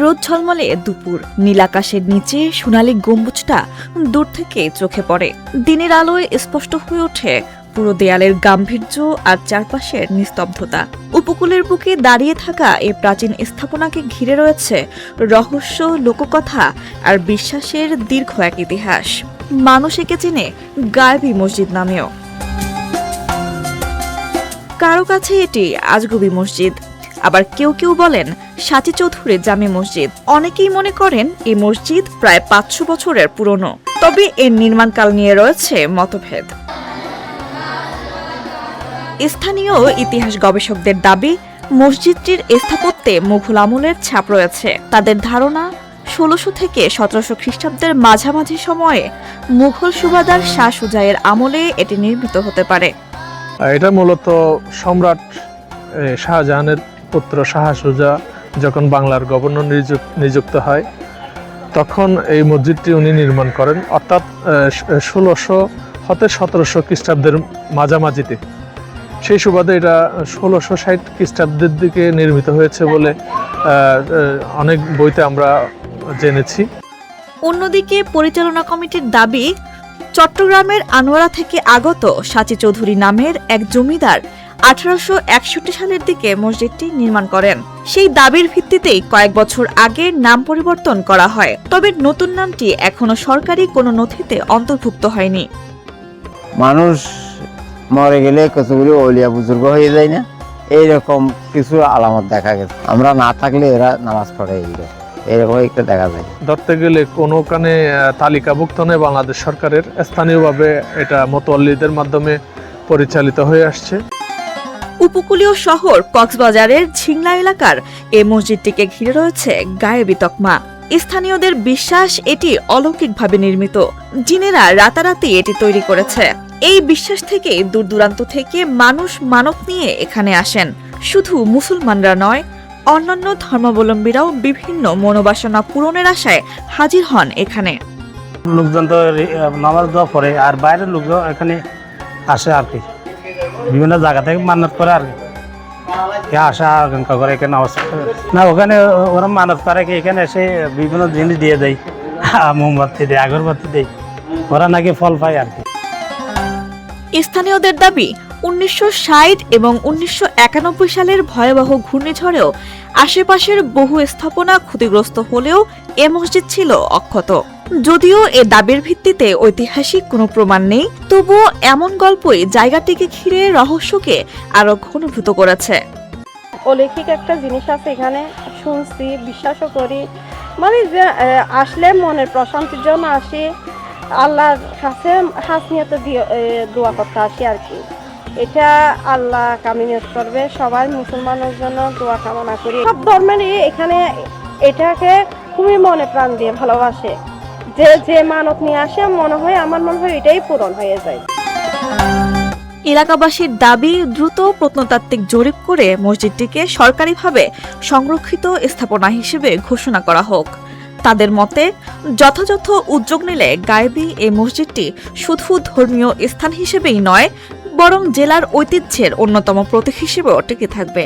রোদ ঝলমলে দুপুর, নীলাকাশের নিচে সোনালী গম্বুজটা দূর থেকে চোখে পড়ে। দিনের আলোয় স্পষ্ট হয়ে ওঠে পুরো দেয়ালের গাম্ভীর্য আর চারপাশের নিস্তব্ধতা। উপকূলের বুকে দাঁড়িয়ে থাকা এই প্রাচীন স্থাপনাকে ঘিরে রয়েছে রহস্য, লোককথা আর বিশ্বাসের দীর্ঘ এক ইতিহাস। মানুষ একে চেনে গায়েবী মসজিদ নামেও। কারো কাছে এটি আজগুবি মসজিদ, আবার কেউ কেউ বলেন সাচী চৌধুরী জামে মসজিদ। অনেকেই মনে করেন এই মসজিদ প্রায় 500 বছরের পুরনো, তবে এর নির্মাণকাল নিয়ে রয়েছে মতভেদ। স্থানীয় ইতিহাস গবেষকদের দাবি, মসজিদটির স্থাপত্যে মুঘল আমলের ছাপ রয়েছে। তাদের ধারণা 1600 থেকে 1700 খ্রিস্টাব্দের মাঝামাঝি সময়ে মুঘল সুবাদার শাহ সুজায়ের আমলে এটি নির্মিত হতে পারে। এটা মূলত সম্রাট শাহজাহানের পুত্র শাহ সুজা যখন বাংলার গভর্নর নিযুক্ত হয়, তখন এই মসজিদটি উনি নির্মাণ করেন, অর্থাৎ 1600 হতে 1700 খ্রিস্টাব্দের মাঝামাঝিতে। সেই সুবাদে এটা 1660 খ্রিস্টাব্দের দিকে নির্মিত হয়েছে বলে অনেক বইতে আমরা জেনেছি। অন্যদিকে পরিচালনা কমিটির দাবি, চট্টগ্রামের আনোয়ারা থেকে আগত সাচী চৌধুরী নামের এক জমিদার 1861 সালের দিকে মসজিদটি নির্মাণ করেন। সেই দাবির ভিত্তিতেই কয়েক বছর আগে নাম পরিবর্তন করা হয়, তবে নতুন নামটি এখনো সরকারি কোনো নথিতে অন্তর্ভুক্ত হয়নি। মানুষ মরে গেলে কতগুলি ওলিয়া বুজুর্গ হয়ে যায় না, এইরকম কিছু আলামত দেখা গেছে। আমরা না থাকলে এরা নামাজ পড়ে, এরকম একটা দেখা যায়। ধরতে গেলে কোনোখানে তালিকাভুক্ত নয় বাংলাদেশ সরকারের, স্থানীয়ভাবে এটা মোতওয়াল্লিদের মাধ্যমে পরিচালিত হয়ে আসছে। উপকূলীয় শহর কক্সবাজারের ঝিংলা এলাকার এই মসজিদটিকে ঘিরে রয়েছে গায়েবী তকমা। স্থানীয়দের বিশ্বাস এটি অলৌকিকভাবে নির্মিত, জিনেরা রাতারাতি এটি তৈরি করেছে। এই বিশ্বাস থেকে দূর দূরান্ত থেকে মানুষ মানত নিয়ে এখানে আসেন। শুধু মুসলমানরা নয়, অন্যান্য ধর্মাবলম্বীরাও বিভিন্ন মনোবাসনা পূরণের আশায় হাজির হন এখানে। লোকজন তো নামাজ দোয়া পড়ে, আর বাইরের লোকজন এখানে আসে আর কি, বিভিন্ন জায়গা থেকে মানত করে আর কি আসা আকাঙ্ক্ষা করে এখানে নামাজ না। ওখানে ওরা মানত করে কি এখানে এসে বিভিন্ন জিনিস দিয়ে দেয়, মোমবাতি দেয়, আগরবাতি দেয়, ওরা নাকি ফল পায় আর কি। স্থানীয়দের দাবি, 1960 এবং 1991 সালের ভয়াবহ ঘূর্ণিঝড়েও আশেপাশের বহু স্থাপনা ক্ষতিগ্রস্ত হলেও এ মসজিদ ছিল অক্ষত। যদিও এ দাবির ভিত্তিতে ঐতিহাসিক কোনো প্রমাণ নেই, তবুও এমন গল্পই জায়গাটিকে ঘিরে রহস্যকে আরো ঘনীভূত করেছে। অলৌকিক একটা জিনিস আছে এখানে, শুনছি, বিশ্বাসও করি। মানে যে আসলে মনের প্রশান্তির জন্য আসি, আল্লাহর কাছে হাসনিয়ত দোয়া করতে আসি আর কি। এটা আল্লাহ কামিনিয়ত করবে, সবাই মুসলমানের জন্য দোয়া কামনা করি। সব ধর্মেরই এখানে এটাকে খুবই মনে প্রাণ দিয়ে ভালোবাসে। যে মানত নিয়ে আসে, আমার মনে হয় এটাই পূরণ হয়ে যায়। এলাকাবাসীর দাবি, দ্রুত প্রত্নতাত্ত্বিক জরিপ করে মসজিদটিকে সরকারিভাবে সংরক্ষিত স্থাপনা হিসেবে ঘোষণা করা হোক। তাদের মতে, যথাযথ উদ্যোগ নিলে গায়েবী এই মসজিদটি শুধু ধর্মীয় স্থান হিসেবেই নয়, বরং জেলার ঐতিহ্যের অন্যতম প্রতীক হিসেবেও টিকে থাকবে।